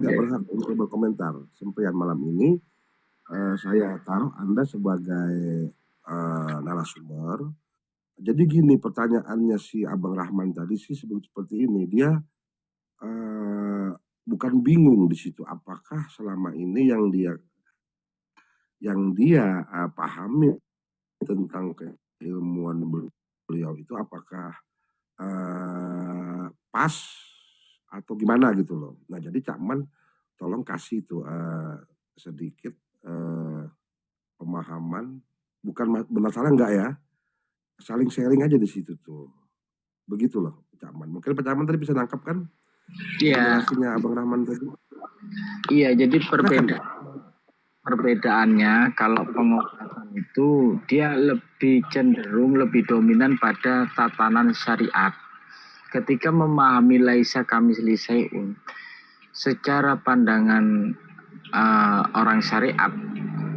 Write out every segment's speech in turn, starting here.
nggak berhak untuk berkomentar. Sempian malam ini saya taruh Anda sebagai narasumber. Jadi gini pertanyaannya si Abang Rahman tadi sih seperti ini. Dia bukan bingung di situ. Apakah selama ini yang dia pahami tentang keilmuan beliau itu apakah pas atau gimana gitu loh. Nah jadi Cak Man tolong kasih tuh sedikit pemahaman, bukan benar salah enggak ya, saling sharing aja di situ tuh. Begitu loh Cak Man. Mungkin Pak Cak Man tadi bisa nangkap kan Iya. penjelasannya Abang Rahman tadi? Iya, jadi Silakan. perbedaannya kalau pengobatan itu dia lebih cenderung lebih dominan pada tatanan syariat. Ketika memahami laisa kamitslihi syai'un secara pandangan orang syariat,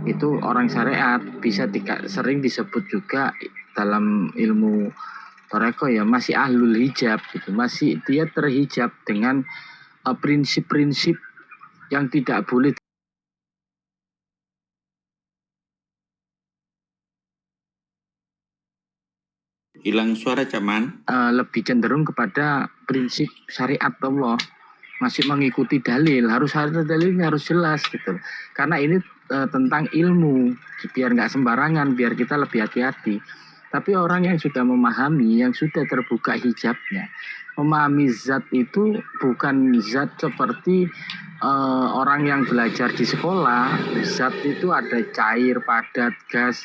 itu orang syariat bisa sering disebut juga dalam ilmu toreko ya masih ahlul hijab gitu, masih dia terhijab dengan prinsip-prinsip yang tidak boleh hilang suara Caman. Lebih cenderung kepada prinsip syariat Allah, masih mengikuti dalil, harus dalilnya harus jelas gitu. Karena ini tentang ilmu, biar nggak sembarangan, biar kita lebih hati-hati. Tapi orang yang sudah memahami, yang sudah terbuka hijabnya, memahami zat itu bukan zat seperti orang yang belajar di sekolah. Zat itu ada cair, padat, gas,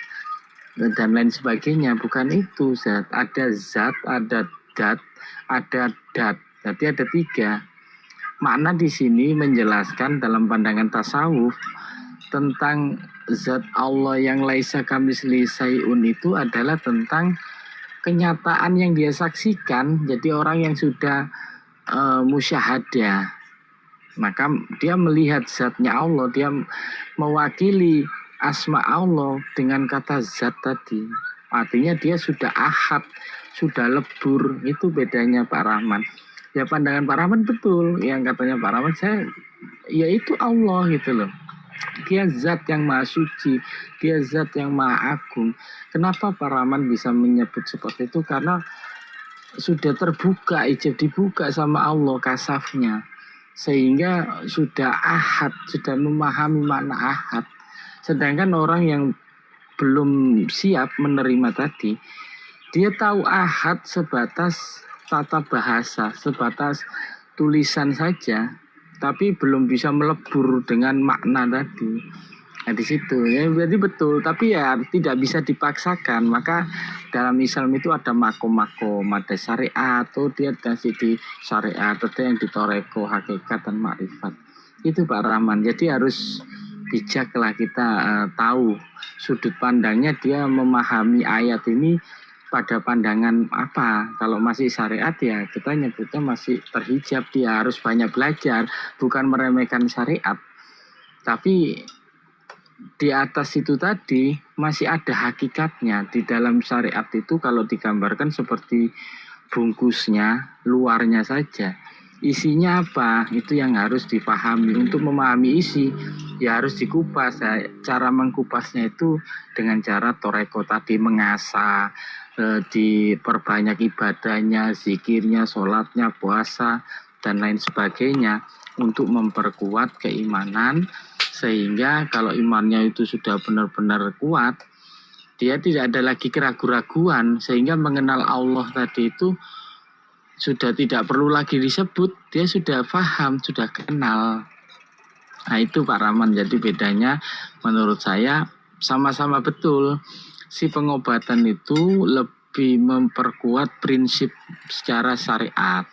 dan lain sebagainya. Bukan itu zat. Ada zat, ada dat, ada dat. Jadi ada 3. Makna di sini menjelaskan dalam pandangan tasawuf tentang zat Allah yang laisa kamitslihi syai'un itu adalah tentang kenyataan yang dia saksikan. Jadi orang yang sudah musyahadah, maka dia melihat zatnya Allah, dia mewakili asma Allah dengan kata zat tadi. Artinya dia sudah ahad, sudah lebur. Itu bedanya Pak Rahman. Ya pandangan Pak Rahman betul, yang katanya Pak Rahman saya yaitu Allah gitu loh. Dia zat yang maha suci, dia zat yang maha agung. Kenapa Pak Rahman bisa menyebut seperti itu? Karena sudah terbuka, ijab dibuka sama Allah kasafnya, sehingga sudah ahad, sudah memahami makna ahad. Sedangkan orang yang belum siap menerima tadi, dia tahu ahad sebatas tata bahasa, sebatas tulisan saja, tapi belum bisa melebur dengan makna tadi. Nah di situ ya berarti betul, tapi ya tidak bisa dipaksakan. Maka dalam Islam itu ada makom-makom, ada syariat, atau dia masih di syariat, ada yang di toreko, hakikat dan makrifat. Itu Pak Rahman. Jadi harus bijaklah kita tahu sudut pandangnya, dia memahami ayat ini pada pandangan apa. Kalau masih syariat ya kita nyebutnya masih terhijab, dia harus banyak belajar, bukan meremehkan syariat. Tapi di atas itu tadi masih ada hakikatnya. Di dalam syariat itu kalau digambarkan seperti bungkusnya, luarnya saja. Isinya apa? Itu yang harus dipahami. Untuk memahami isi ya harus dikupas. Cara mengkupasnya itu dengan cara toreko tadi, mengasah, diperbanyak ibadahnya, zikirnya, sholatnya, puasa dan lain sebagainya untuk memperkuat keimanan, sehingga kalau imannya itu sudah benar-benar kuat, dia tidak ada lagi keraguan-raguan, sehingga mengenal Allah tadi itu sudah tidak perlu lagi disebut, dia sudah paham, sudah kenal. Nah itu Pak Rahman. Jadi bedanya menurut saya sama-sama betul. Si pengobatan itu lebih memperkuat prinsip secara syariat.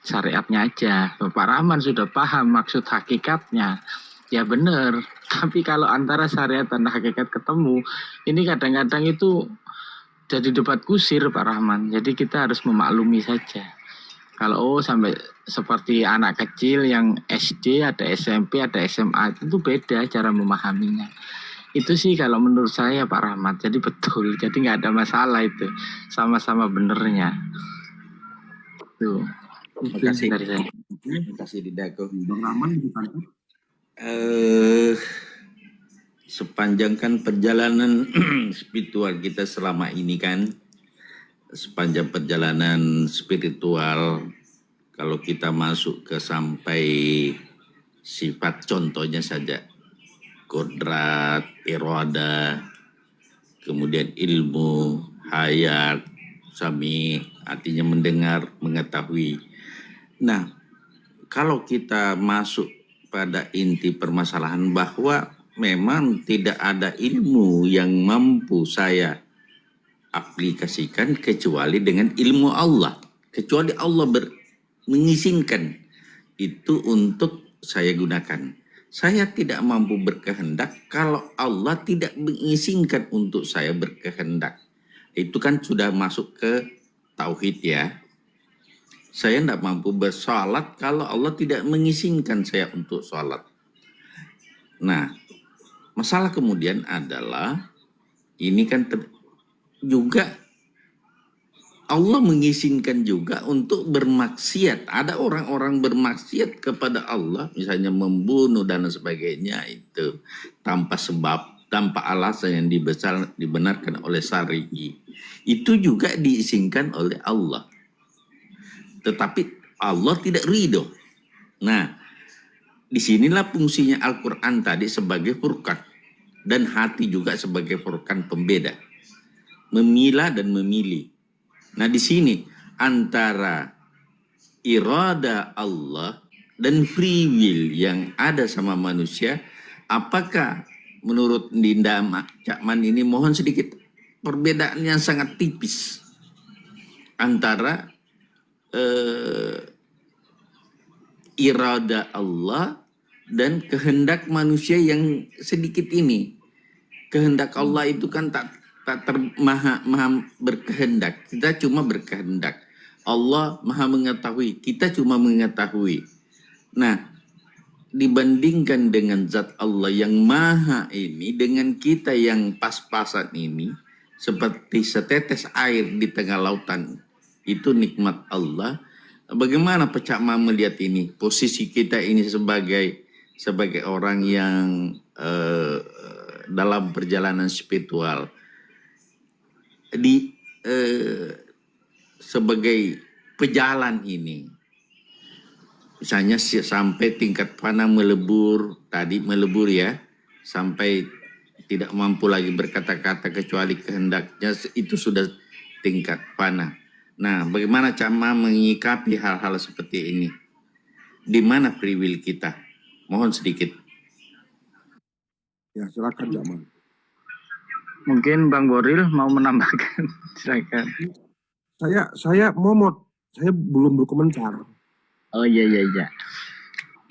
Syariatnya aja. Pak Rahman sudah paham maksud hakikatnya. Ya benar. Tapi kalau antara syariat dan hakikat ketemu, ini kadang-kadang itu jadi debat kusir Pak Rahman. Jadi kita harus memaklumi saja. Kalau sampai seperti anak kecil yang SD, ada SMP, ada SMA, itu beda cara memahaminya. Itu sih kalau menurut saya Pak Rahmat. Jadi betul, jadi nggak ada masalah itu. Sama-sama benernya. Tuh. Makasih. dari saya. Makasih Didago. Bang Rahman ditangkap. Sepanjang kan perjalanan spiritual kita selama ini kan, sepanjang perjalanan spiritual, kalau kita masuk ke sampai sifat contohnya saja, kodrat, irada, kemudian ilmu, hayat, sami, artinya mendengar, mengetahui. Nah, kalau kita masuk pada inti permasalahan bahwa memang tidak ada ilmu yang mampu saya aplikasikan kecuali dengan ilmu Allah. Kecuali Allah mengizinkan itu untuk saya gunakan. Saya tidak mampu berkehendak kalau Allah tidak mengizinkan untuk saya berkehendak. Itu kan sudah masuk ke tauhid ya. Saya tidak mampu bersalat kalau Allah tidak mengizinkan saya untuk salat. Nah, masalah kemudian adalah ini kan juga Allah mengizinkan juga untuk bermaksiat. Ada orang-orang bermaksiat kepada Allah, misalnya membunuh dan sebagainya itu tanpa sebab, tanpa alasan yang dibenarkan oleh syar'i. Itu juga diizinkan oleh Allah. Tetapi Allah tidak ridho. Nah, disinilah fungsinya Al-Quran tadi sebagai furqan. Dan hati juga sebagai furqan pembeda. Memilah dan memilih. Nah, di sini antara irada Allah dan free will yang ada sama manusia, apakah menurut Dinda Cakman ini mohon sedikit perbedaan yang sangat tipis antara irada Allah dan kehendak manusia yang sedikit ini. Kehendak Allah itu kan tak maha berkehendak. Kita cuma berkehendak. Allah maha mengetahui. Kita cuma mengetahui. Nah, dibandingkan dengan zat Allah yang maha ini dengan kita yang pas-pasan ini seperti setetes air di tengah lautan. Itu nikmat Allah. Bagaimana Pak Cakma melihat ini? Posisi kita ini sebagai orang yang dalam perjalanan spiritual sebagai pejalan ini. Misalnya sampai tingkat fana melebur ya, sampai tidak mampu lagi berkata-kata kecuali kehendaknya, itu sudah tingkat fana. Nah, bagaimana Cakma menyikapi hal-hal seperti ini? Di mana free will kita? Mohon sedikit. Ya, silakan Cakman. Mungkin Bang Boril mau menambahkan, silakan. Saya momot, saya belum berkomentar. Oh iya.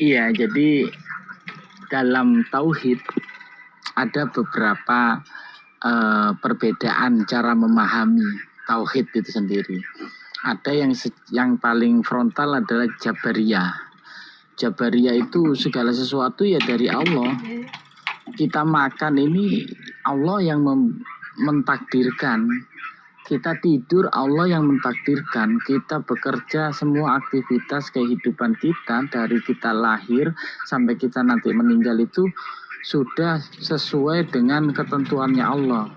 Iya, jadi dalam tauhid ada beberapa perbedaan cara memahami tauhid itu sendiri. Ada yang paling frontal adalah Jabariyah. Jabariyah itu segala sesuatu ya dari Allah. Kita makan ini Allah yang mentakdirkan. Kita tidur Allah yang mentakdirkan. Kita bekerja, semua aktivitas kehidupan kita dari kita lahir sampai kita nanti meninggal itu sudah sesuai dengan ketentuannya Allah.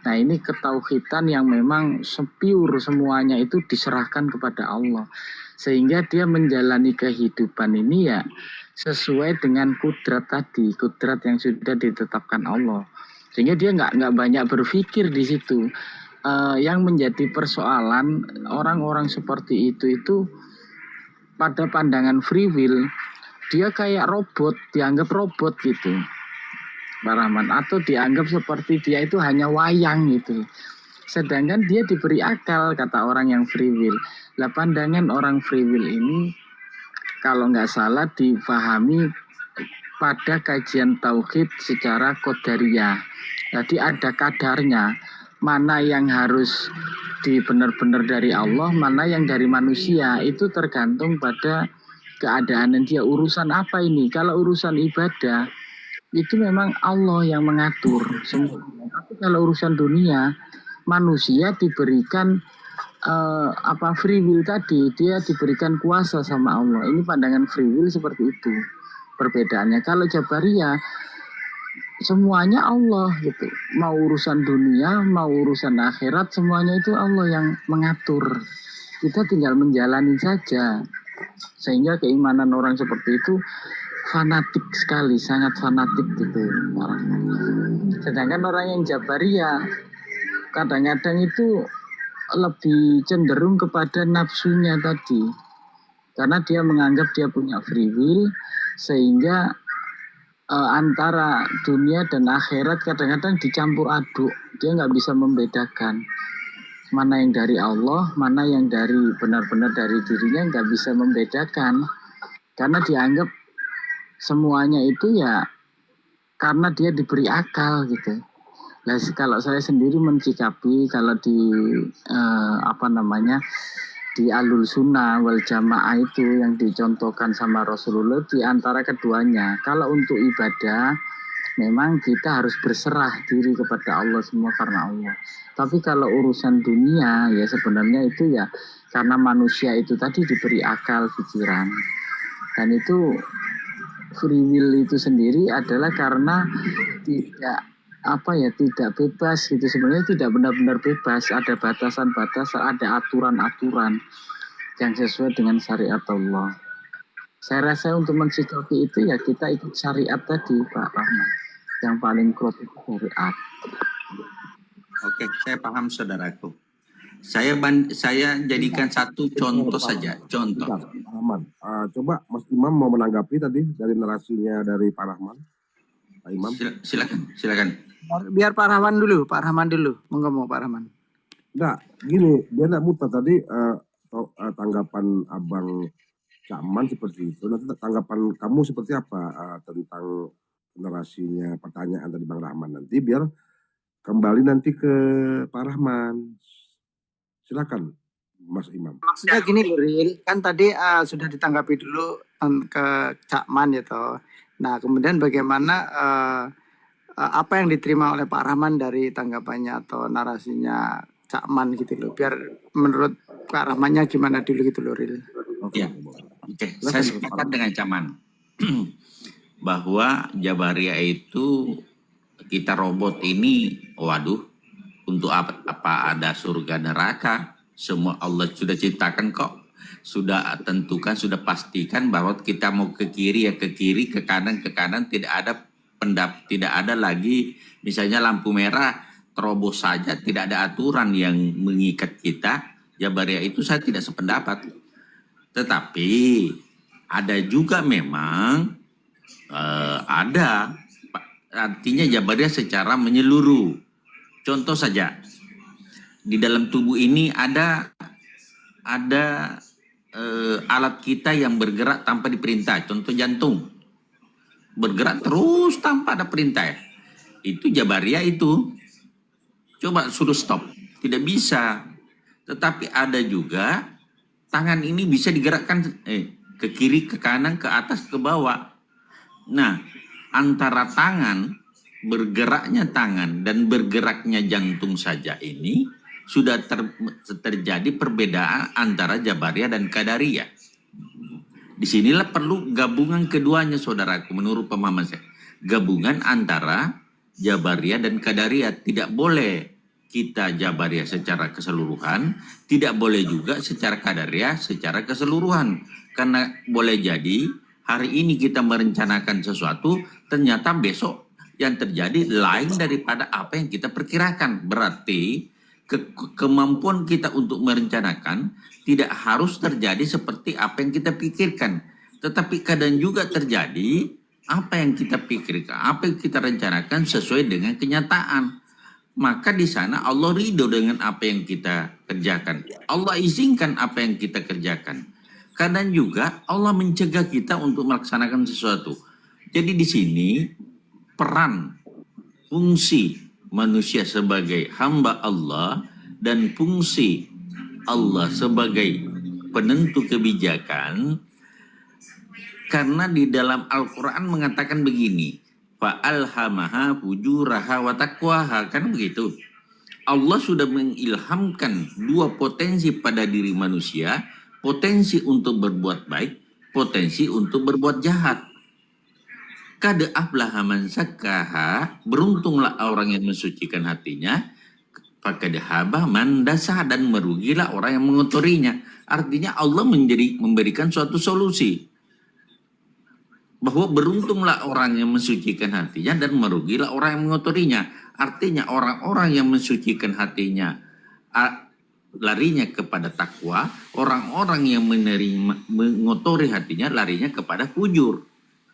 Nah, ini ketauhidan yang memang pure semuanya itu diserahkan kepada Allah. Sehingga dia menjalani kehidupan ini ya sesuai dengan kudrat tadi, kudrat yang sudah ditetapkan Allah. Sehingga dia nggak banyak berpikir di situ. Yang menjadi persoalan orang-orang seperti itu pada pandangan free will, dia kayak robot, dianggap robot gitu. Pak Rahman, atau dianggap seperti dia itu hanya wayang gitu. Sedangkan dia diberi akal, kata orang yang free will. Lah pandangan orang free will ini kalau nggak salah dipahami pada kajian tauhid secara qadariyah. Jadi ada kadarnya, mana yang harus benar-benar dari Allah, mana yang dari manusia. Itu tergantung pada keadaan dia. Urusan apa ini? Kalau urusan ibadah itu memang Allah yang mengatur semua. Tapi kalau urusan dunia, manusia diberikan free will tadi, dia diberikan kuasa sama Allah. Ini pandangan free will seperti itu perbedaannya. Kalau Jabariyah semuanya Allah gitu, mau urusan dunia, mau urusan akhirat, semuanya itu Allah yang mengatur. Kita tinggal menjalani saja. Sehingga keimanan orang seperti itu fanatik sekali, sangat fanatik gitu. Sedangkan orang yang Jabariyah kadang-kadang itu lebih cenderung kepada nafsunya tadi, karena dia menganggap dia punya free will, sehingga antara dunia dan akhirat kadang-kadang dicampur aduk. Dia nggak bisa membedakan mana yang dari Allah, mana yang dari benar-benar dari dirinya, nggak bisa membedakan, karena dianggap semuanya itu ya karena dia diberi akal gitu. Nah, kalau saya sendiri mencikapi, kalau di di alul sunnah wal jamaah itu yang dicontohkan sama Rasulullah, di antara keduanya, kalau untuk ibadah memang kita harus berserah diri kepada Allah semua karena Allah. Tapi kalau urusan dunia ya sebenarnya itu ya karena manusia itu tadi diberi akal pikiran, dan itu free will itu sendiri adalah karena tidak bebas gitu. Sebenarnya tidak benar-benar bebas, ada batasan-batasan, ada aturan-aturan yang sesuai dengan syariat Allah. Saya rasa untuk mensikapi itu ya kita ikut syariat tadi Pak Rahman, yang paling klop itu syariat. Oke, saya paham saudaraku. Saya jadikan satu contoh saja, contoh. Pak Rahman, coba Mas Imam mau menanggapi tadi dari narasinya dari Pak Rahman. Pak Imam. Silakan. Biar Pak Rahman dulu, monggo Pak Rahman. Enggak, gini, dia enggak muter tadi tanggapan Abang Cakman seperti itu. Nanti tanggapan kamu seperti apa tentang narasinya pertanyaan dari Bang Rahman, nanti biar kembali nanti ke Pak Rahman. Silakan Mas Imam. Maksudnya gini Luril, kan tadi sudah ditanggapi dulu ke Cakman ya toh. Nah kemudian bagaimana apa yang diterima oleh Pak Rahman dari tanggapannya atau narasinya Cakman gitu loh, biar menurut Pak Rahmannya gimana dulu gitu loh Ril. Oke, saya sepakat dengan Cakman bahwa Jabariyah itu kita robot ini, waduh, untuk apa ada surga neraka, semua Allah sudah ciptakan kok, sudah tentukan, sudah pastikan bahwa kita mau ke kiri ya ke kiri, ke kanan, tidak ada lagi misalnya lampu merah terobos saja, tidak ada aturan yang mengikat kita. Jabariyah itu saya tidak sependapat, tetapi ada juga memang ada artinya Jabariyah secara menyeluruh. Contoh saja, di dalam tubuh ini ada alat kita yang bergerak tanpa diperintah, contoh jantung bergerak terus tanpa ada perintah. Itu Jabariyah itu. Coba suruh stop, tidak bisa. Tetapi ada juga tangan ini bisa digerakkan ke kiri, ke kanan, ke atas, ke bawah. Nah, antara bergeraknya tangan dan bergeraknya jantung saja ini sudah terjadi perbedaan antara Jabariyah dan Qadariyah. Disinilah perlu gabungan keduanya saudaraku, menurut pemahaman saya. Gabungan antara Jabariyah dan Qadariyah. Tidak boleh kita Jabariyah secara keseluruhan, tidak boleh juga secara Qadariyah secara keseluruhan. Karena boleh jadi hari ini kita merencanakan sesuatu, ternyata besok yang terjadi lain daripada apa yang kita perkirakan. Berarti kemampuan kita untuk merencanakan tidak harus terjadi seperti apa yang kita pikirkan, tetapi kadang juga terjadi apa yang kita pikirkan, apa yang kita rencanakan sesuai dengan kenyataan. Maka di sana Allah ridho dengan apa yang kita kerjakan, Allah izinkan apa yang kita kerjakan. Kadang juga Allah mencegah kita untuk melaksanakan sesuatu. Jadi di sini peran fungsi manusia sebagai hamba Allah dan fungsi Allah sebagai penentu kebijakan, karena di dalam Al-Quran mengatakan begini, fa'alhamaha fujuraha wa taqwaha, kan begitu. Allah sudah mengilhamkan dua potensi pada diri manusia, potensi untuk berbuat baik, potensi untuk berbuat jahat. Kad aflaha man zakkaha, beruntunglah orang yang mensucikan hatinya, fakad haba man dasah, dan merugilah orang yang mengotorinya. Artinya Allah memberikan suatu solusi bahwa beruntunglah orang yang mensucikan hatinya dan merugilah orang yang mengotorinya. Artinya orang-orang yang mensucikan hatinya larinya kepada takwa, orang-orang yang mengotori hatinya larinya kepada fujur.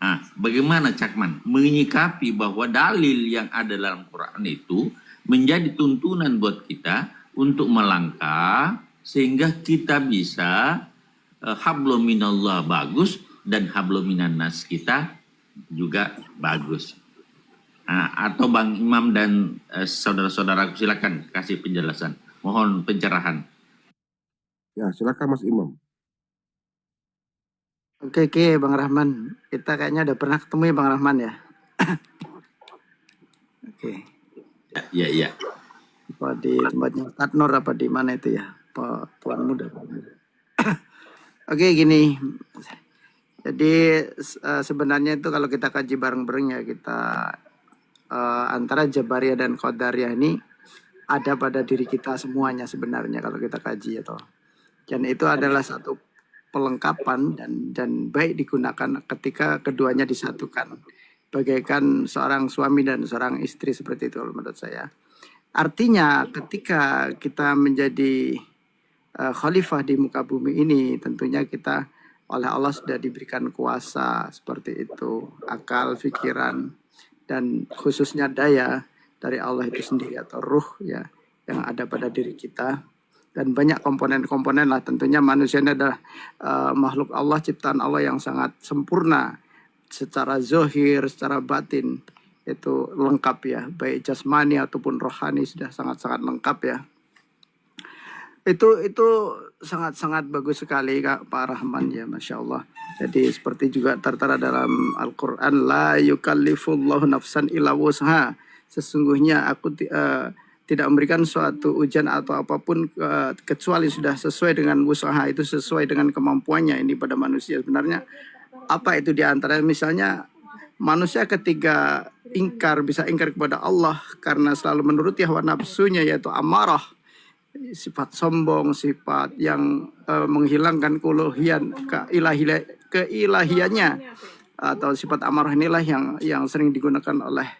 Nah, bagaimana Cakman menyikapi bahwa dalil yang ada dalam Quran itu menjadi tuntunan buat kita untuk melangkah sehingga kita bisa hablum minallah bagus dan hablum minan nas kita juga bagus. Nah, atau Bang Imam dan saudara-saudaraku silakan kasih penjelasan. Mohon pencerahan. Ya, silakan Mas Imam. Oke, Bang Rahman. Kita kayaknya udah pernah ketemu ya Bang Rahman ya. Oke. Ya. Apa di tempatnya Ustadz Nur apa di mana itu ya? Tuan Muda. Oke, gini. Jadi sebenarnya itu kalau kita kaji bareng-bareng ya, kita antara Jabariyah dan Qadariyah ini ada pada diri kita semuanya sebenarnya kalau kita kaji atau. Dan itu adalah satu pelengkapan dan baik digunakan ketika keduanya disatukan. Bagaikan seorang suami dan seorang istri, seperti itu menurut saya. Artinya ketika kita menjadi khalifah di muka bumi ini, tentunya kita oleh Allah sudah diberikan kuasa seperti itu, akal, pikiran, dan khususnya daya dari Allah itu sendiri atau ruh ya yang ada pada diri kita. Dan banyak komponen-komponen lah, tentunya manusia ini adalah makhluk Allah, ciptaan Allah yang sangat sempurna secara zohir, secara batin itu lengkap ya, baik jasmani ataupun rohani sudah sangat-sangat lengkap ya. Itu sangat-sangat bagus sekali Kak Pak Rahman ya, Masya Allah. Jadi seperti juga tertera dalam Al-Quran, la yukallifullahu nafsan illa wus'aha, sesungguhnya aku tidak memberikan suatu ujian atau apapun kecuali sudah sesuai dengan usaha, itu sesuai dengan kemampuannya ini pada manusia. Sebenarnya apa itu diantara misalnya manusia ketika bisa ingkar kepada Allah karena selalu menuruti hawa nafsunya yaitu amarah, sifat sombong, sifat yang menghilangkan keuluhian, keilahiannya, atau sifat amarah inilah yang sering digunakan oleh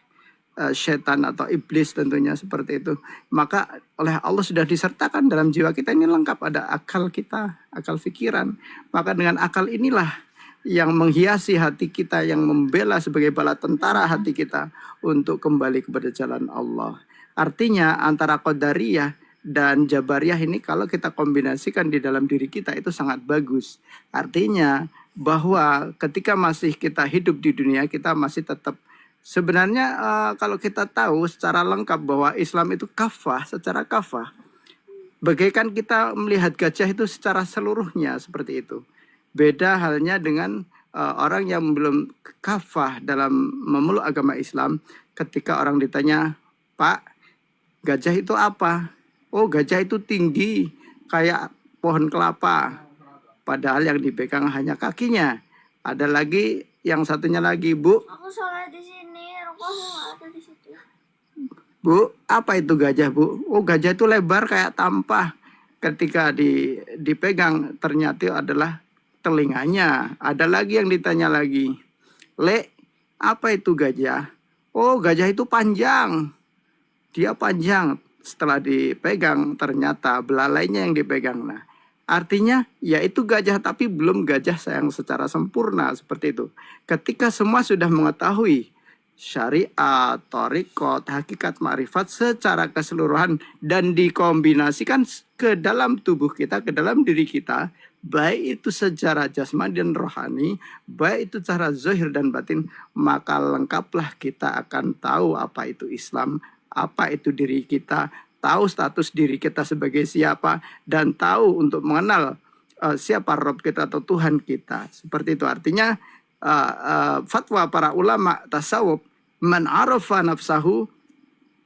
setan atau iblis tentunya seperti itu. Maka oleh Allah sudah disertakan dalam jiwa kita ini lengkap, ada akal kita, akal pikiran. Maka dengan akal inilah yang menghiasi hati kita, yang membela sebagai bala tentara hati kita untuk kembali kepada jalan Allah. Artinya antara Qadariyah dan Jabariyah ini kalau kita kombinasikan di dalam diri kita itu sangat bagus. Artinya bahwa ketika masih kita hidup di dunia, kita masih tetap sebenarnya kalau kita tahu secara lengkap bahwa Islam itu kafah, secara kafah. Bagaikan kita melihat gajah itu secara seluruhnya seperti itu. Beda halnya dengan orang yang belum kafah dalam memeluk agama Islam. Ketika orang ditanya, Pak, gajah itu apa? Oh, gajah itu tinggi kayak pohon kelapa. Padahal yang dipegang hanya kakinya. Ada lagi yang satunya lagi, Bu. Aku sholat di sini, aku nggak ada di situ. Bu, apa itu gajah, Bu? Oh, gajah itu lebar kayak tampah. Ketika dipegang ternyata adalah telinganya. Ada lagi yang ditanya lagi. Le, apa itu gajah? Oh, gajah itu panjang. Dia panjang. Setelah dipegang ternyata belalainya yang dipegang. Nah, artinya yaitu gajah tapi belum gajah yang secara sempurna seperti itu. Ketika semua sudah mengetahui syariat, thariqat, hakikat, ma'rifat secara keseluruhan dan dikombinasikan ke dalam tubuh kita, ke dalam diri kita, baik itu secara jasmani dan rohani, baik itu secara zahir dan batin, maka lengkaplah kita akan tahu apa itu Islam, apa itu diri kita, tahu status diri kita sebagai siapa, dan tahu untuk mengenal siapa Rabb kita atau Tuhan kita. Seperti itu artinya fatwa para ulama tasawuf, man arafa nafsahu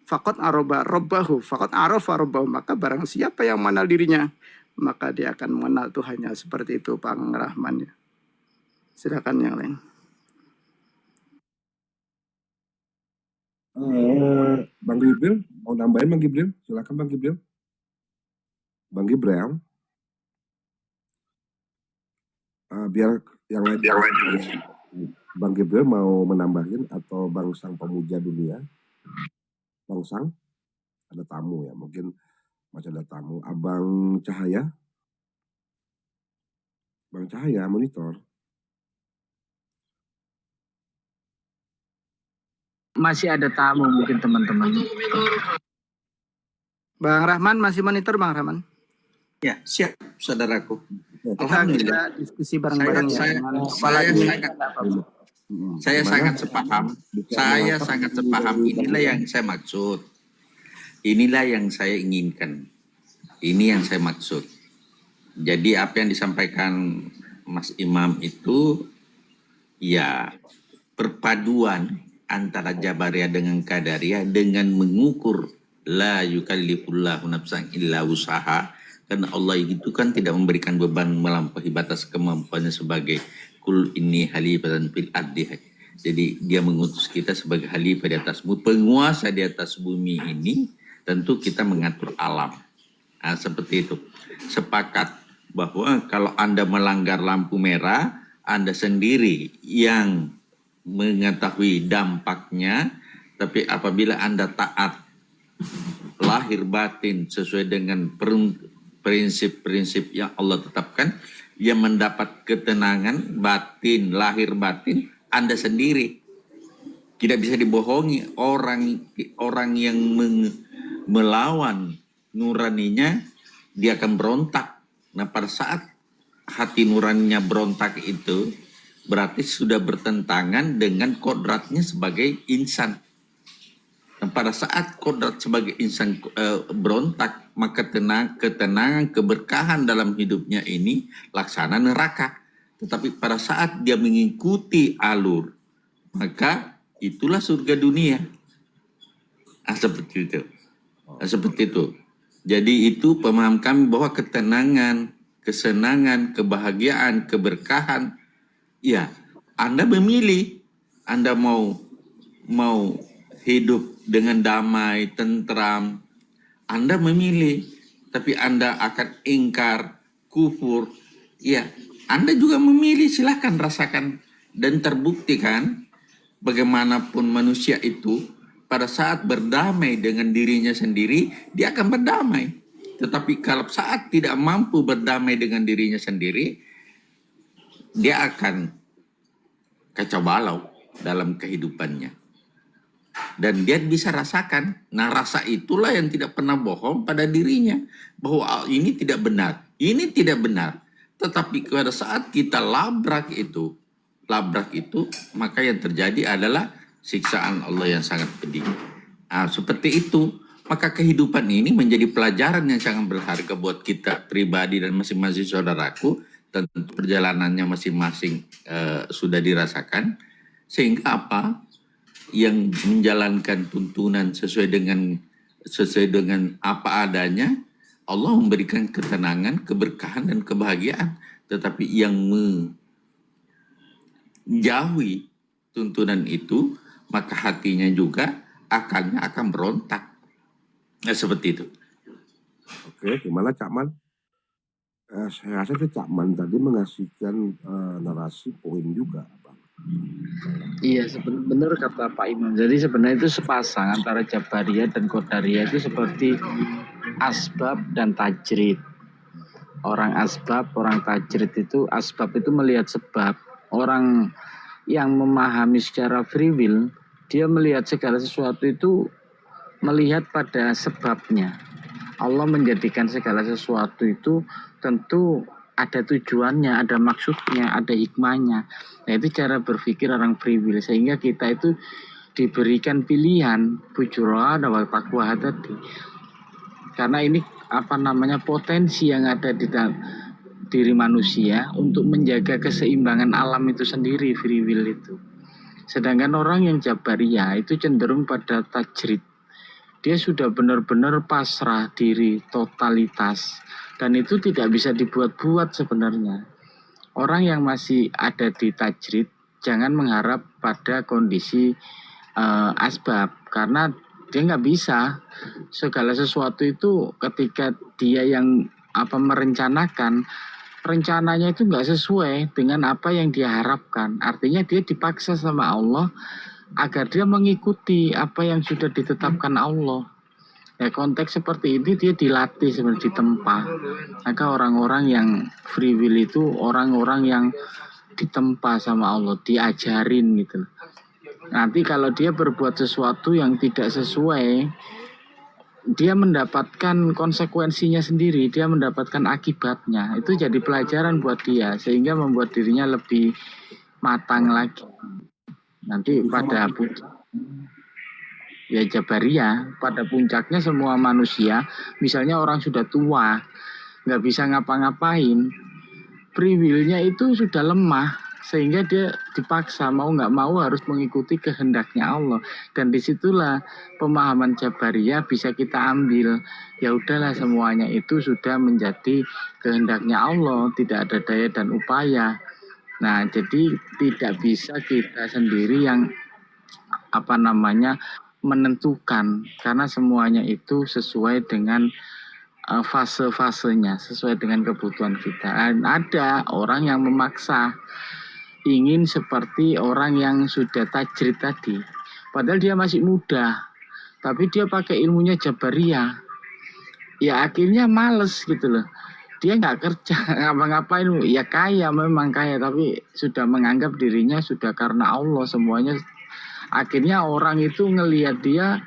Faqad aroba robbahu, faqad arafa robbahu, maka barang siapa yang mengenal dirinya, maka dia akan mengenal Tuhannya. Seperti itu Bang Rahman. Silakan yang lain. Bang Gibril, mau nambahin Bang Gibril? Silakan Bang Gibril. Bang Gibril, biar yang lain. Bang Gibril mau menambahin atau Bang Sang Pemuja Dunia? Bang Sang, ada tamu ya, mungkin masih ada tamu. Abang Cahaya, Bang Cahaya monitor. Masih ada tamu mungkin teman-teman. Bang Rahman masih monitor Bang Rahman? Ya, siap saudaraku. Kita diskusi bareng-bareng ya. Saya sangat sepaham. Saya sangat sepaham. Inilah yang saya maksud. Inilah yang saya inginkan. Ini yang saya maksud. Jadi apa yang disampaikan Mas Imam itu ya perpaduan antara Jabariyah dengan Qadariyah dengan mengukur la yukallifullahu nafsan illa usaha, karena Allah itu kan tidak memberikan beban melampaui batas kemampuannya sebagai kul inni halifatan fil ardi. Jadi dia mengutus kita sebagai khalifah di atas bumi, penguasa di atas bumi ini, tentu kita mengatur alam. Nah, seperti itu. Sepakat bahwa kalau Anda melanggar lampu merah, Anda sendiri yang mengetahui dampaknya, tapi apabila Anda taat lahir batin sesuai dengan prinsip-prinsip yang Allah tetapkan, yang mendapat ketenangan batin, lahir batin, Anda sendiri. Tidak bisa dibohongi. Orang yang melawan nuraninya, dia akan berontak. Nah, pada saat hati nuraninya berontak itu, berarti sudah bertentangan dengan kodratnya sebagai insan. Dan pada saat kodrat sebagai insan berontak, maka ketenangan, keberkahan dalam hidupnya ini laksana neraka. Tetapi pada saat dia mengikuti alur, maka itulah surga dunia. Seperti itu. Seperti itu. Jadi itu pemahaman kami bahwa ketenangan, kesenangan, kebahagiaan, keberkahan, ya, Anda memilih. Anda mau hidup dengan damai, tentram, Anda memilih. Tapi Anda akan ingkar, kufur, ya, Anda juga memilih. Silahkan rasakan. Dan terbukti kan, bagaimanapun manusia itu, pada saat berdamai dengan dirinya sendiri, dia akan berdamai. Tetapi kalau saat tidak mampu berdamai dengan dirinya sendiri, dia akan kacau balau dalam kehidupannya. Dan dia bisa rasakan. Nah, rasa itulah yang tidak pernah bohong pada dirinya. Bahwa ini tidak benar. Ini tidak benar. Tetapi pada saat kita labrak itu, maka yang terjadi adalah siksaan Allah yang sangat pedih. Nah, seperti itu. Maka kehidupan ini menjadi pelajaran yang sangat berharga buat kita pribadi dan masing-masing saudaraku. Tentu perjalanannya masing-masing sudah dirasakan. Sehingga apa? Yang menjalankan tuntunan sesuai dengan apa adanya, Allah memberikan ketenangan, keberkahan, dan kebahagiaan. Tetapi yang menjauhi tuntunan itu, maka hatinya juga akalnya akan berontak. Nah, seperti itu. Oke, gimana Cak Man? Saya rasa Cak Man tadi mengasihkan narasi poin juga, Bang. Iya, benar kata Pak Imam. Jadi sebenarnya itu sepasang antara Jabariyah dan Qadariyah itu seperti asbab dan tajrid. Orang asbab, orang tajrid itu, asbab itu melihat sebab. Orang yang memahami secara free will, dia melihat segala sesuatu itu melihat pada sebabnya. Allah menjadikan segala sesuatu itu tentu ada tujuannya, ada maksudnya, ada hikmahnya. Nah, itu cara berpikir orang free will. Sehingga kita itu diberikan pilihan bujura dan taqwa tadi. Karena ini potensi yang ada di dalam diri manusia untuk menjaga keseimbangan alam itu sendiri, free will itu. Sedangkan orang yang Jabariyah itu cenderung pada tajrid. Dia sudah benar-benar pasrah diri, totalitas. Dan itu tidak bisa dibuat-buat sebenarnya. Orang yang masih ada di tajrid, jangan mengharap pada kondisi asbab. Karena dia nggak bisa. Segala sesuatu itu ketika dia yang merencanakan, rencananya itu nggak sesuai dengan apa yang dia harapkan. Artinya dia dipaksa sama Allah agar dia mengikuti apa yang sudah ditetapkan Allah. Ya, konteks seperti ini dia dilatih seperti ditempa. Maka orang-orang yang free will itu orang-orang yang ditempa sama Allah, diajarin gitu. Nanti kalau dia berbuat sesuatu yang tidak sesuai, dia mendapatkan konsekuensinya sendiri, dia mendapatkan akibatnya. Itu jadi pelajaran buat dia, sehingga membuat dirinya lebih matang lagi. Nanti pada ya Jabariyah, pada puncaknya semua manusia, misalnya orang sudah tua, nggak bisa ngapa-ngapain, free will-nya itu sudah lemah, sehingga dia dipaksa mau nggak mau harus mengikuti kehendaknya Allah. Dan disitulah pemahaman Jabariyah bisa kita ambil. Ya udahlah, semuanya itu sudah menjadi kehendaknya Allah, tidak ada daya dan upaya. Nah, jadi tidak bisa kita sendiri yang menentukan, karena semuanya itu sesuai dengan fase-fasenya, sesuai dengan kebutuhan kita. Dan ada orang yang memaksa ingin seperti orang yang sudah tajrid tadi, padahal dia masih muda, tapi dia pakai ilmunya Jabariyah. Ya akhirnya males gitu loh. Dia nggak kerja, ngapa-ngapain. Ya kaya, memang kaya, tapi sudah menganggap dirinya sudah karena Allah semuanya. Akhirnya orang itu ngelihat dia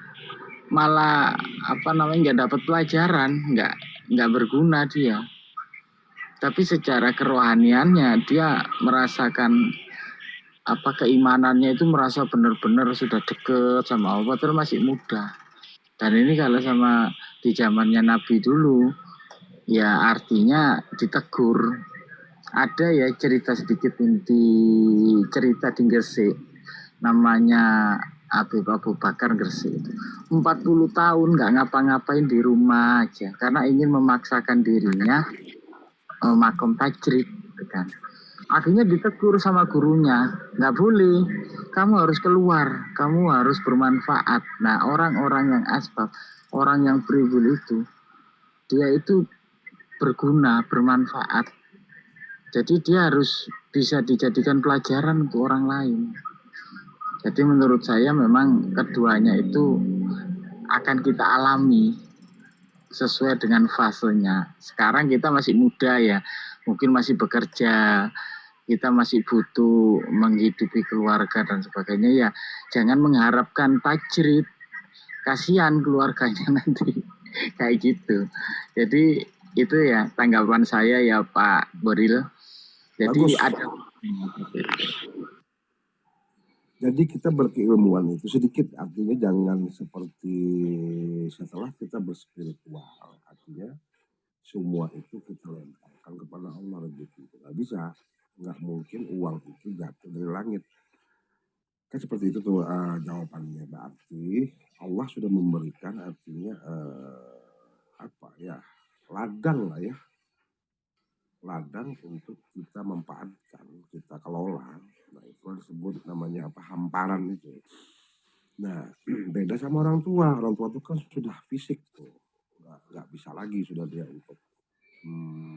malah nggak dapat pelajaran, nggak berguna dia. Tapi secara kerohaniannya dia merasakan keimanannya itu, merasa benar-benar sudah deket sama Allah, padahal masih muda. Dan ini kalau sama di zamannya Nabi dulu, ya artinya ditegur. Ada ya cerita sedikit cerita di Gresik, namanya Abu Bakar Gresik itu 40 tahun nggak ngapa-ngapain di rumah aja karena ingin memaksakan dirinya makom tajrid kan. Akhirnya ditegur sama gurunya, nggak boleh, kamu harus keluar, kamu harus bermanfaat. Nah, orang-orang yang asbab, orang yang free will itu, dia itu berguna, bermanfaat. Jadi dia harus bisa dijadikan pelajaran untuk orang lain. Jadi menurut saya memang keduanya itu akan kita alami sesuai dengan fasenya. Sekarang kita masih muda ya, mungkin masih bekerja, kita masih butuh menghidupi keluarga dan sebagainya. Ya jangan mengharapkan tajrid, kasihan keluarganya nanti kayak gitu. Jadi itu ya tanggapan saya ya Pak Boril. Jadi Bagus. Jadi kita berkeilmuan itu sedikit, artinya jangan seperti setelah kita berspiritual, artinya semua itu kita lemparkan kepada Allah, rezeki itu nggak bisa, nggak mungkin uang itu jatuh dari langit. Kan seperti itu tuh jawabannya. Berarti Allah sudah memberikan, artinya ladang lah ya, ladang untuk kita manfaatkan, kita kelola. Nah itu disebut namanya hamparan itu. Nah beda sama orang tua itu kan sudah fisik tuh, nggak bisa lagi sudah dia untuk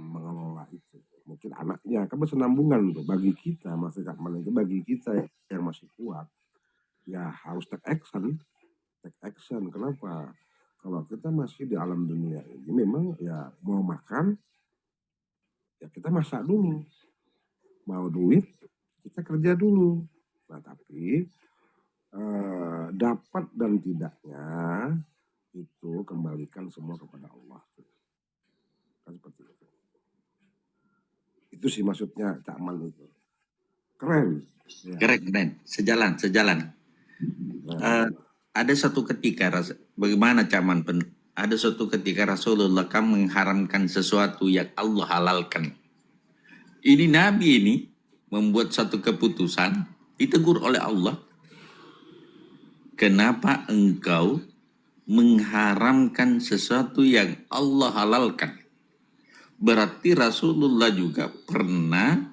mengelola itu. Mungkin anaknya kan bersenambungan tuh. Bagi kita masih bagi kita yang masih kuat ya harus take action. Kenapa? Kalau kita masih di alam dunia ini memang ya mau makan ya kita masak dulu, mau duit kita kerja dulu. Nah tapi dapat dan tidaknya itu kembalikan semua kepada Allah. Kan seperti itu. Itu sih maksudnya Cak Man itu. Keren. Ya. Keren. Sejalan. Ada suatu ketika, bagaimana Cak Man? Ada suatu ketika Rasulullah kan mengharamkan sesuatu yang Allah halalkan. Ini Nabi ini membuat satu keputusan, ditegur oleh Allah. Kenapa engkau mengharamkan sesuatu yang Allah halalkan. Berarti Rasulullah juga pernah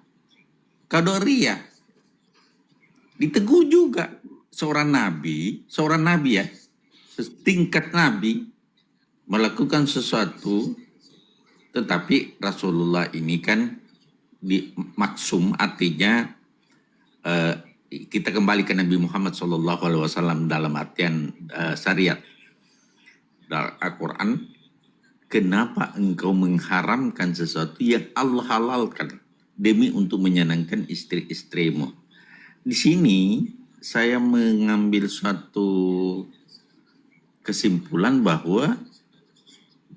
qadariyah. Ditegur juga seorang nabi ya, setingkat nabi melakukan sesuatu, tetapi Rasulullah ini kan maksum, artinya kita kembali ke Nabi Muhammad SAW dalam artian syariat dalam Al-Quran. Kenapa engkau mengharamkan sesuatu yang Allah halalkan demi untuk menyenangkan istri-istrimu? Di sini saya mengambil suatu kesimpulan bahwa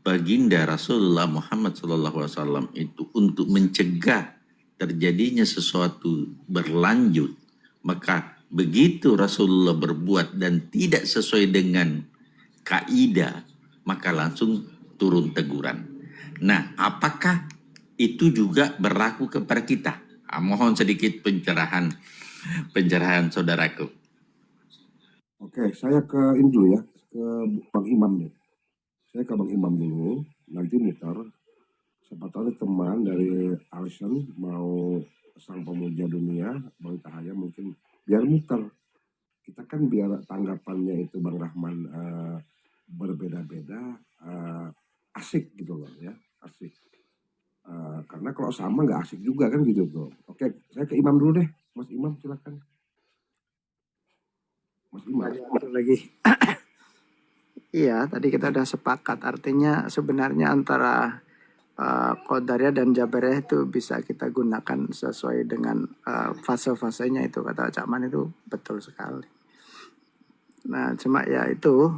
baginda Rasulullah Muhammad SAW itu untuk mencegah terjadinya sesuatu berlanjut, maka begitu Rasulullah berbuat dan tidak sesuai dengan kaidah, maka langsung turun teguran. Nah, apakah itu juga berlaku kepada kita? Mohon sedikit pencerahan saudaraku. Oke, saya ke ini dulu ya, ke Bang Imam nih. Saya ke Bang Imam dulu, nanti mutar. Siapa tahu teman dari Alison mau sang pemuja dunia, Bang Cahaya mungkin biar muter. Kita kan biar tanggapannya itu Bang Rahman berbeda-beda, asik gitu loh ya, asik. Karena kalau sama nggak asik juga kan gitu tuh. Oke, saya ke Imam dulu deh, Mas Imam silakan. Mas Imam. Lagi. Iya, tadi kita udah sepakat. Artinya sebenarnya antara Qadariyah dan Jabariyah itu bisa kita gunakan sesuai dengan fase-fasenya, itu kata Cak Man itu betul sekali. Nah, cuma ya itu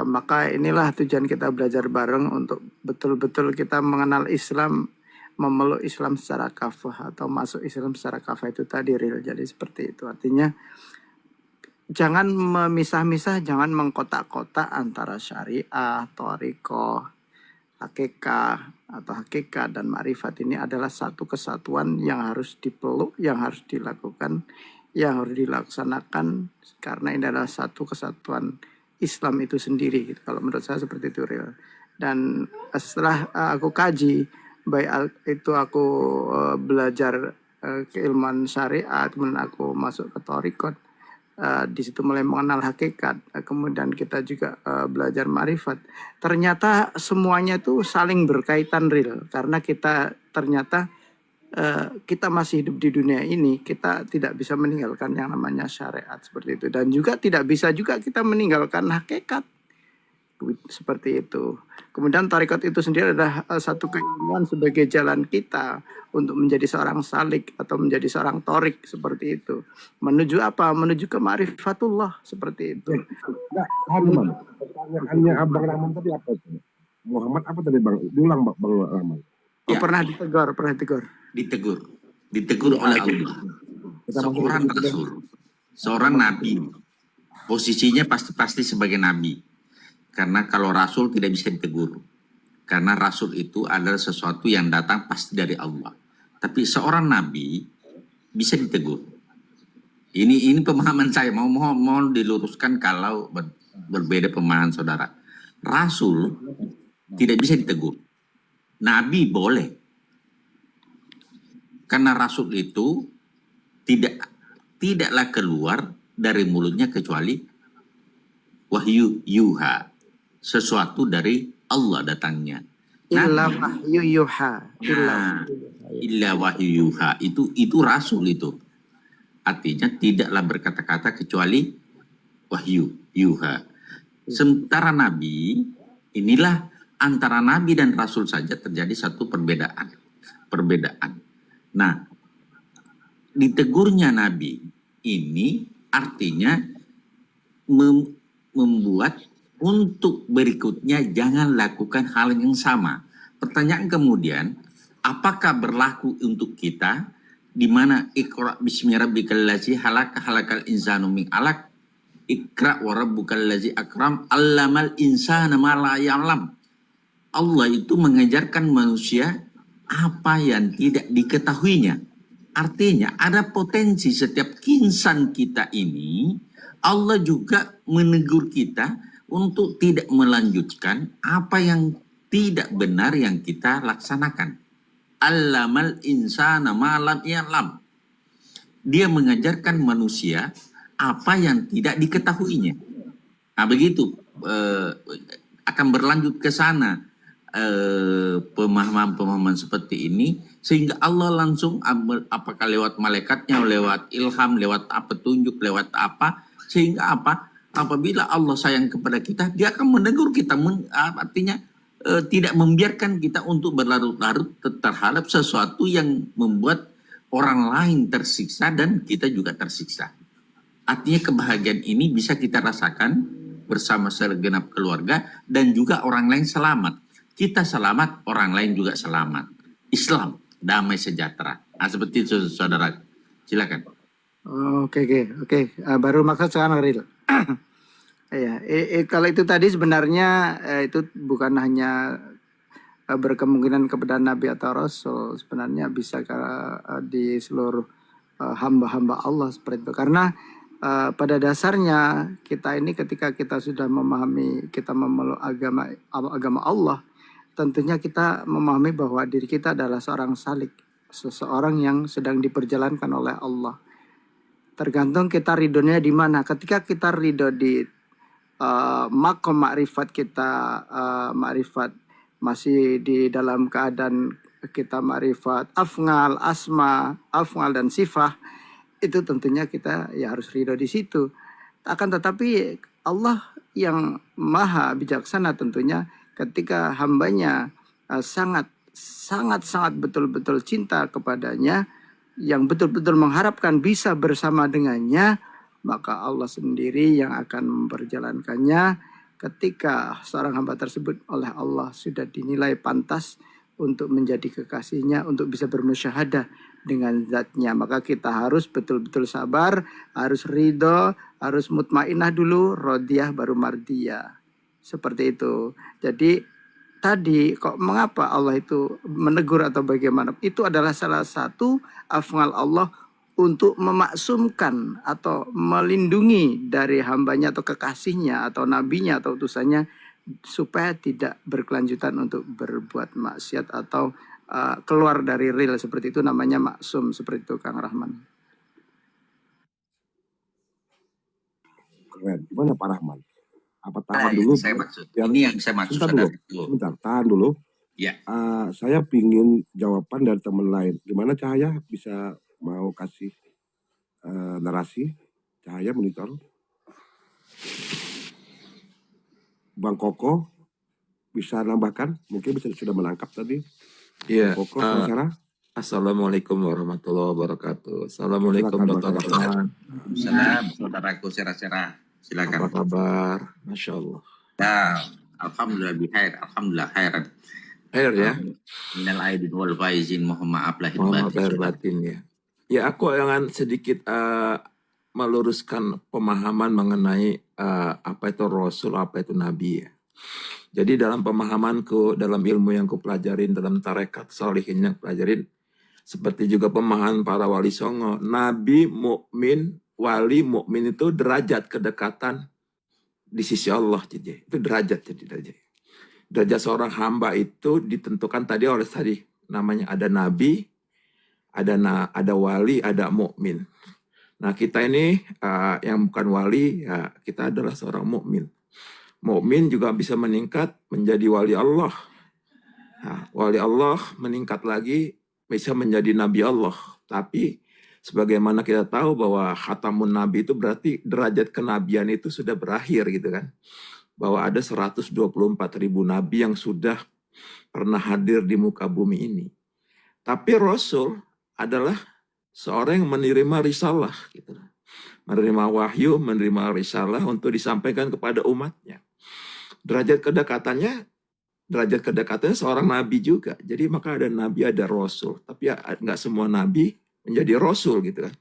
maka inilah tujuan kita belajar bareng untuk betul-betul kita mengenal Islam, memeluk Islam secara kafah atau masuk Islam secara kafah itu tadi real. Jadi seperti itu. Artinya jangan memisah-misah, jangan mengkotak-kotak antara syariah, thariqah, hakikat dan ma'rifat. Ini adalah satu kesatuan yang harus dipeluk, yang harus dilakukan, yang harus dilaksanakan, karena ini adalah satu kesatuan Islam itu sendiri gitu. Kalau menurut saya seperti itu real. Dan setelah aku kaji, baik itu aku belajar keilmuan syariat, kemudian aku masuk ke thariqat, di situ mulai mengenal hakikat, kemudian kita juga belajar ma'rifat. Ternyata semuanya itu saling berkaitan real, karena kita ternyata kita masih hidup di dunia ini, kita tidak bisa meninggalkan yang namanya syariat seperti itu, dan juga tidak bisa juga kita meninggalkan hakikat seperti itu. Kemudian tarekat itu sendiri adalah satu keilmuan sebagai jalan kita untuk menjadi seorang salik atau menjadi seorang torik seperti itu. Menuju apa? Menuju ke ma'rifatullah seperti itu. Enggak, Imam. Pertanyaannya Abang Rahman tadi apa itu? Muhammad apa tadi Bang? Diulang Bang Rahman. Ya. Pernah ditegur. Ditegur oleh Allah. Seorang rasul, seorang nabi. Posisinya pasti sebagai nabi. Karena kalau rasul tidak bisa ditegur. Karena rasul itu adalah sesuatu yang datang pasti dari Allah. Tapi seorang nabi bisa ditegur. Ini pemahaman saya. Mohon diluruskan kalau berbeda pemahaman saudara. Rasul tidak bisa ditegur. Nabi boleh. Karena rasul itu tidaklah keluar dari mulutnya kecuali wahyu yuha. Sesuatu dari Allah datangnya. Illa wahyu yuha. Illa wahyu yuha. Itu rasul itu. Artinya tidaklah berkata-kata kecuali wahyu yuha. Sementara nabi, inilah antara nabi dan rasul saja terjadi satu perbedaan. Nah, ditegurnya nabi ini artinya membuat untuk berikutnya jangan lakukan hal yang sama. Pertanyaan kemudian, apakah berlaku untuk kita di mana Iqra bismi rabbikal ladzi khalaq khalaqal insana min 'alaq, Iqra wa rabbukal ladzi akram 'allamal insana ma la ya'lam. Allah itu mengajarkan manusia apa yang tidak diketahuinya. Artinya ada potensi setiap insan kita ini, Allah juga menegur kita untuk tidak melanjutkan apa yang tidak benar yang kita laksanakan. Allamal insana ma lam ya'lam. Dia mengajarkan manusia apa yang tidak diketahuinya. Nah begitu akan berlanjut ke sana pemahaman-pemahaman seperti ini, sehingga Allah langsung apakah lewat malaikatnya, lewat ilham, lewat apa petunjuk, lewat apa, sehingga apabila Allah sayang kepada kita, dia akan menegur kita, artinya tidak membiarkan kita untuk berlarut-larut terhadap sesuatu yang membuat orang lain tersiksa dan kita juga tersiksa. Artinya kebahagiaan ini bisa kita rasakan bersama segenap keluarga dan juga orang lain selamat. Kita selamat, orang lain juga selamat. Islam, damai sejahtera. Nah, seperti itu saudara. Silakan. Oke. Baru maksud sekarang Ril. Ya, kalau itu tadi sebenarnya itu bukan hanya berkemungkinan kepada Nabi atau Rasul, sebenarnya bisa di seluruh hamba-hamba Allah seperti itu. Karena pada dasarnya kita ini ketika kita sudah memahami, kita memeluk agama Allah, tentunya kita memahami bahwa diri kita adalah seorang salik, seseorang yang sedang diperjalankan oleh Allah. Tergantung kita ridhonya di mana. Ketika kita ridho di makom makrifat kita, makrifat masih di dalam keadaan kita makrifat afngal, asma, afngal dan sifah, itu tentunya kita ya harus ridho di situ. Akan tetapi Allah yang maha bijaksana tentunya ketika hambanya sangat betul-betul cinta kepadanya, yang betul-betul mengharapkan bisa bersama dengannya, maka Allah sendiri yang akan memperjalankannya ketika seorang hamba tersebut oleh Allah sudah dinilai pantas untuk menjadi kekasihnya, untuk bisa bermusyahadah dengan zatnya. Maka kita harus betul-betul sabar, harus ridho, harus mutmainah dulu, rodiyah baru mardiyah. Seperti itu. Jadi tadi kok mengapa Allah itu menegur atau bagaimana? Itu adalah salah satu afngal Allah untuk memaksumkan atau melindungi dari hambanya atau kekasihnya atau nabinya atau utusannya supaya tidak berkelanjutan untuk berbuat maksiat atau keluar dari ril seperti itu, namanya maksum seperti itu Kang Rahman. Keren. Gimana Pak Rahman? Apa tahan dulu? Saya maksud. Biar, Ini yang saya maksud. Sebentar, tahan dulu. Ya. Saya pingin jawaban dari teman lain. Gimana Cahaya bisa mau kasih narasi? Cahaya monitor. Bang Koko bisa nambahkan? Mungkin sudah menangkap tadi. Iya. Koko, Sarah. Assalamualaikum warahmatullahi wabarakatuh. Assalamualaikum Dr. Rahman. Salam saudaraku Sera-Sera. Silakan. Apa kabar? Masya Allah. Ya, alhamdulillah bihair, alhamdulillah khairan. Khair ya. Minal aidin wal faizin, mohon maaf lahir Mohon maaf lahir batin ya. Ya, aku akan sedikit meluruskan pemahaman mengenai apa itu Rasul, apa itu Nabi ya. Jadi dalam pemahamanku, dalam ilmu yang ku pelajarin, dalam tarekat salihin yang pelajarin, seperti juga pemahaman para wali songo, Nabi, mukmin, wali, mukmin itu derajat kedekatan di sisi Allah. Jadi itu derajat, jadi derajat seorang hamba itu ditentukan tadi oleh namanya ada nabi, ada wali, ada mukmin. Nah kita ini yang bukan wali, ya kita adalah seorang mukmin. Mukmin juga bisa meningkat menjadi wali Allah. Nah, wali Allah meningkat lagi bisa menjadi nabi Allah. Tapi sebagaimana kita tahu bahwa khatamun nabi itu berarti derajat kenabian itu sudah berakhir gitu kan. Bahwa ada 124.000 nabi yang sudah pernah hadir di muka bumi ini. Tapi Rasul adalah seorang yang menerima risalah gitu. Menerima wahyu, menerima risalah untuk disampaikan kepada umatnya. Derajat kedekatannya seorang nabi juga. Jadi maka ada nabi, ada rasul. Tapi ya nggak semua nabi menjadi rasul gitu kan.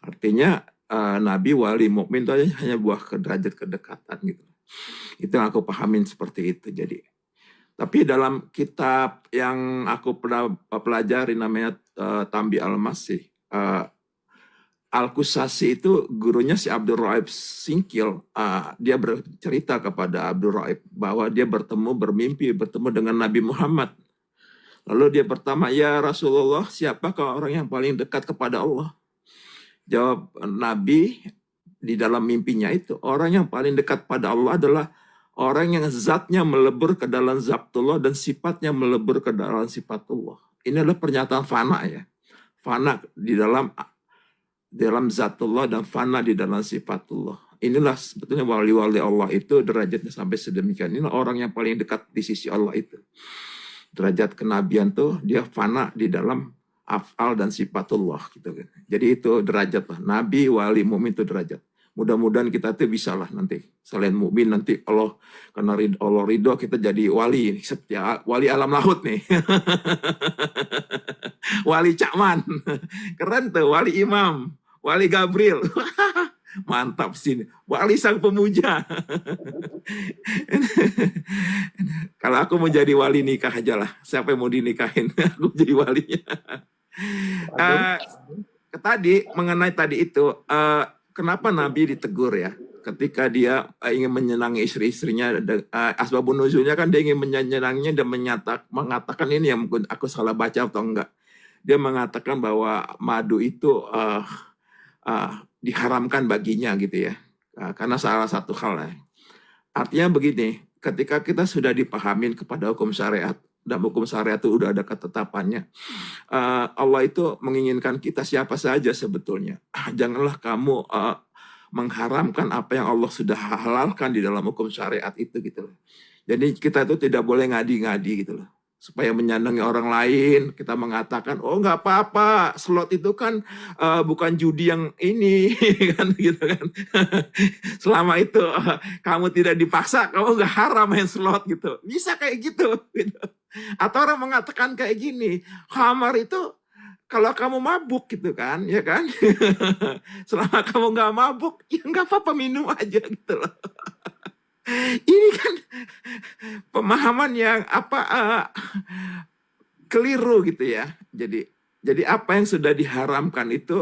Artinya nabi, wali, mukmin itu hanya buah derajat kedekatan gitu. Itu yang aku pahamin seperti itu. Jadi tapi dalam kitab yang aku pernah pelajari namanya Tambi Al-Masih, Al-Kusasi itu gurunya si Abdul Raib Singkil. Dia bercerita kepada Abdul Raib bahwa dia bermimpi bertemu dengan Nabi Muhammad. Lalu dia bertanya, ya Rasulullah, siapakah orang yang paling dekat kepada Allah? Jawab Nabi di dalam mimpinya itu, orang yang paling dekat pada Allah adalah orang yang zatnya melebur ke dalam zatullah dan sifatnya melebur ke dalam sifatullah. Ini adalah pernyataan fana ya. Fana di dalam zatullah dan fana di dalam sifatullah. Inilah sebetulnya wali-wali Allah itu derajatnya sampai sedemikian. Ini orang yang paling dekat di sisi Allah itu. Derajat kenabian tuh dia fana di dalam af'al dan sifatullah gitu kan. Jadi itu derajat lah. Nabi, wali, mukmin itu derajat. Mudah-mudahan kita tuh bisa lah nanti. Selain mukmin nanti Allah karena Allah ridho kita jadi wali. Setia wali alam laut nih. Wali Cakman. Keren tuh, wali Imam, wali Gabriel. Mantap sih. Wali sang pemuja. Kalau aku mau jadi wali nikah aja lah. Siapa yang mau dinikahin? Aku jadi walinya. Tadi mengenai tadi itu, kenapa Nabi ditegur ya? Ketika dia ingin menyenangi istri-istrinya, asbabun nuzulnya kan dia ingin menyenanginya dan mengatakan ini yang mungkin aku salah baca atau enggak. Dia mengatakan bahwa madu itu diharamkan baginya gitu ya, karena salah satu hal ya. Artinya begini, ketika kita sudah dipahamin kepada hukum syariat dan hukum syariat itu udah ada ketetapannya, Allah itu menginginkan kita siapa saja sebetulnya. Janganlah kamu mengharamkan apa yang Allah sudah halalkan di dalam hukum syariat itu gitu loh. Jadi kita itu tidak boleh ngadi-ngadi gitu loh. Supaya menyenangi orang lain, kita mengatakan, oh nggak apa-apa, slot itu kan bukan judi yang ini, kan gitu kan. Selama itu kamu tidak dipaksa, kamu nggak haram main slot gitu. Bisa kayak gitu. Atau orang mengatakan kayak gini, khamar itu kalau kamu mabuk gitu kan, ya kan. Selama kamu nggak mabuk, ya nggak apa-apa minum aja gitu loh. Ini kan pemahaman yang keliru gitu ya. Jadi apa yang sudah diharamkan itu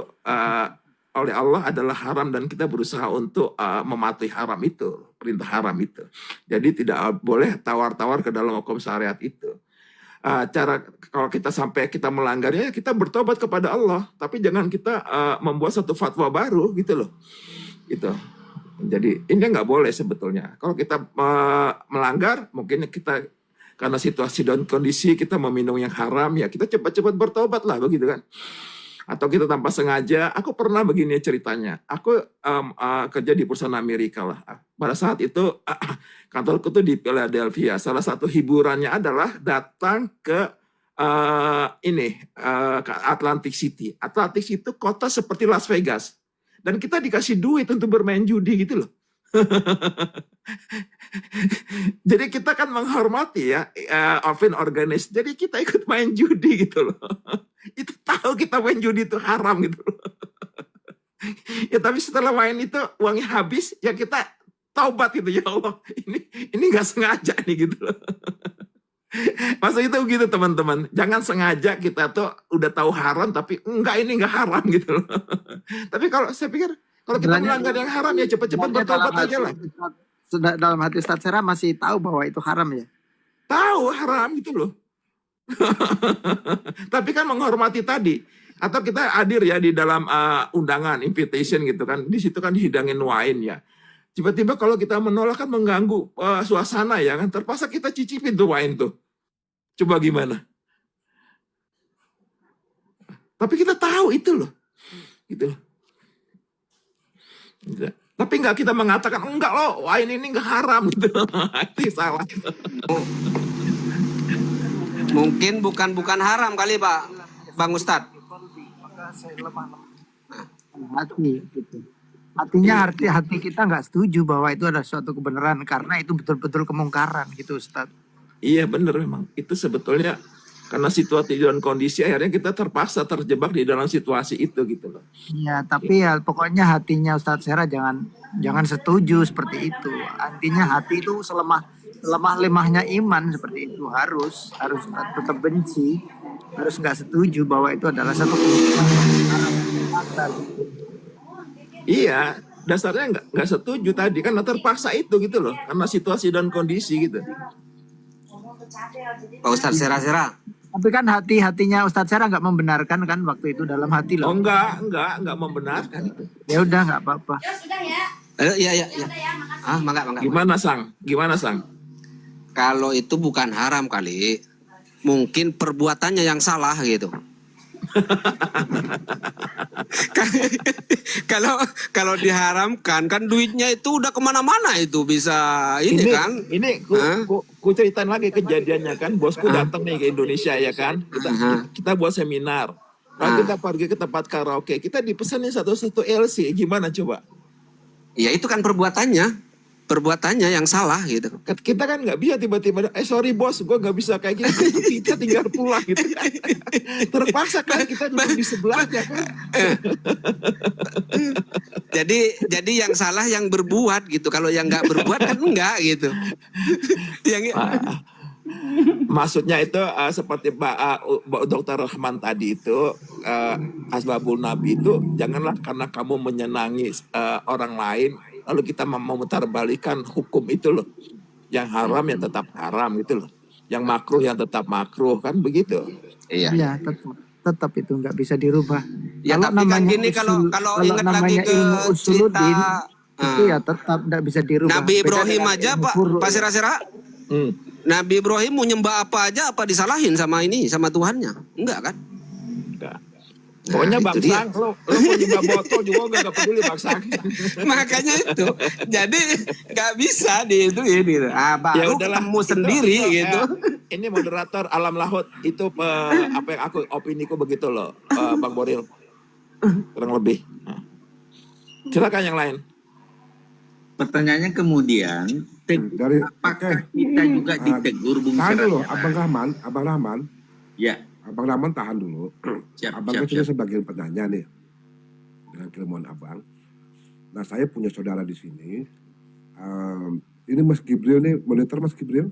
oleh Allah adalah haram dan kita berusaha untuk mematuhi haram itu, perintah haram itu. Jadi tidak boleh tawar-tawar ke dalam hukum syariat itu. Cara kalau kita sampai kita melanggarnya, kita bertobat kepada Allah, tapi jangan kita membuat satu fatwa baru gitu loh. Gitu. Jadi ini nggak boleh sebetulnya. Kalau kita melanggar, mungkin kita karena situasi dan kondisi kita meminum yang haram, ya kita cepat-cepat bertobat lah begitu kan. Atau kita tanpa sengaja, aku pernah begini ceritanya. Aku kerja di perusahaan Amerika lah. Pada saat itu kantorku tuh di Philadelphia. Salah satu hiburannya adalah datang ke ke Atlantic City. Atlantic City itu kota seperti Las Vegas. Dan kita dikasih duit untuk bermain judi gitu loh. Jadi kita kan menghormati ya event organist. Jadi kita ikut main judi gitu loh. Itu tahu kita main judi itu haram gitu loh. Ya tapi setelah main itu uangnya habis, ya kita taubat gitu, ya Allah. Ini nggak sengaja nih gitu loh. Maksud itu gitu teman-teman. Jangan sengaja kita tuh udah tahu haram tapi ini enggak haram gitu loh. Tapi kalau saya pikir kalau kita melanggar yang haram ya cepat-cepat bertobat aja lah. Dalam hati Ustaz Sera masih tahu bahwa itu haram ya? Tahu haram gitu loh. Tapi kan menghormati tadi. Atau kita hadir ya di dalam undangan, invitation gitu kan. Di situ kan dihidangin wine ya. Tiba-tiba kalau kita menolak kan mengganggu suasana ya kan. Terpaksa kita cicipin tuh wine tuh. Coba gimana? Tapi kita tahu itu loh. Gitu loh. Gitu. Tapi nggak kita mengatakan, enggak loh, wine ini nggak haram gitu. Itu salah. Mungkin bukan haram kali Pak Bang Ustadz. Hati gitu. Artinya hati kita nggak setuju bahwa itu adalah suatu kebenaran karena itu betul-betul kemungkaran gitu Ustaz. Iya benar memang. Itu sebetulnya karena situasi dan kondisi akhirnya kita terpaksa terjebak di dalam situasi itu gitu loh. Iya, tapi ya pokoknya hatinya Ustaz Sera jangan setuju seperti itu. Artinya hati itu selemah-lemahnya iman seperti itu harus tetap benci, harus nggak setuju bahwa itu adalah satu kebenaran. Iya, dasarnya nggak setuju tadi kan terpaksa itu gitu loh, karena situasi dan kondisi gitu. Pak Ustadz Sera-Sera. Tapi kan hatinya Ustadz Sera nggak membenarkan kan waktu itu dalam hati Oh loh. enggak membenarkan itu. Ya udah nggak apa-apa. Iya. Mangga. Gimana Sang? Kalau itu bukan haram kali. Mungkin perbuatannya yang salah gitu. Kalau diharamkan kan duitnya itu udah kemana-mana itu bisa ini kan. Ini Hah? ku ceritain lagi kejadiannya kan, bosku datang nih ke Indonesia ya kan, kita buat seminar. Lalu kita pergi ke tempat karaoke, kita dipesanin satu LC, gimana coba? Ya itu kan perbuatannya yang salah gitu. Kita kan nggak bisa tiba-tiba, sorry bos, gue nggak bisa kayak gini, kita tinggal pulang gitu kan. Terpaksa kan, kita duduk di sebelahnya kan. Jadi yang salah yang berbuat gitu. Kalau yang nggak berbuat kan enggak gitu. Maksudnya itu seperti Dr. Rahman tadi itu, asbabul nabi itu janganlah karena kamu menyenangi orang lain lalu kita memutarbalikan hukum itu loh. Yang haram yang tetap haram gitu loh. Yang makruh yang tetap makruh kan begitu. Iya. Ya tetap itu nggak bisa dirubah. Ya tapi kan gini kalau ingat lagi ke cerita itu ya tetap nggak bisa dirubah. Nabi Beda Ibrahim dengan aja ilmu Pak furu'. Sera-Sera. Nabi Ibrahim mau nyembah apa aja apa disalahin sama Tuhannya? Enggak kan? Enggak. Pokoknya Nah, Bang itu dia. Sang, lo mau nyembah botol juga gak peduli Bang Sang. Makanya itu. Jadi nggak bisa di itu ini. Baru udahlah, ketemu itu, sendiri gitu. Ini moderator Alam Lahut itu apa yang opiniku begitu loh, Bang Boril. Kurang lebih. Nah. Silakan yang lain. Pertanyaannya kemudian, Dari apakah kita juga ditegur Bung tahan dulu, Sera-Sera? Abang Rahman, Ya, Abang Rahman tahan dulu. Abang kan sudah sebagai penanya nih dengan keilmuan Abang. Nah saya punya saudara di sini. Ini Mas Gibril nih, monitor Mas Gibril.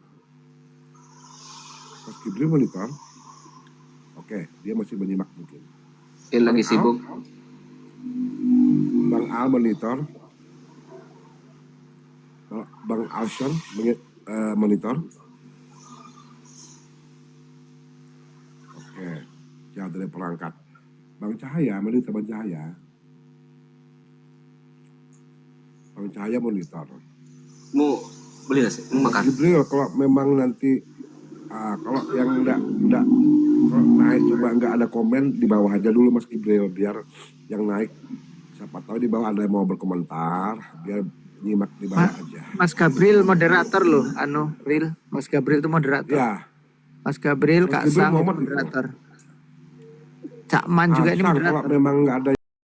Mas Gibril monitor. Oke, dia masih menyimak mungkin. Lagi sibuk. Bang Al monitor. Bang Alson monitor. Oke, jauh dari perangkat. Bang Cahaya monitor Bang Cahaya. Bang Cahaya monitor. Mau beli nasi? Mau makan? Gibril kalau memang nanti kalau yang enggak kalau naik coba enggak ada komen di bawah aja dulu Mas Gibril biar yang naik siapa tahu di bawah ada yang mau berkomentar biar nyimak di bawah aja. Mas Gabriel moderator loh, Real. Mas Gabriel itu moderator. Ya. Mas Gabriel, Mas Kak Gibril Sang Muhammad moderator. Cak Man juga ini Sang, moderator. kalau memang enggak ada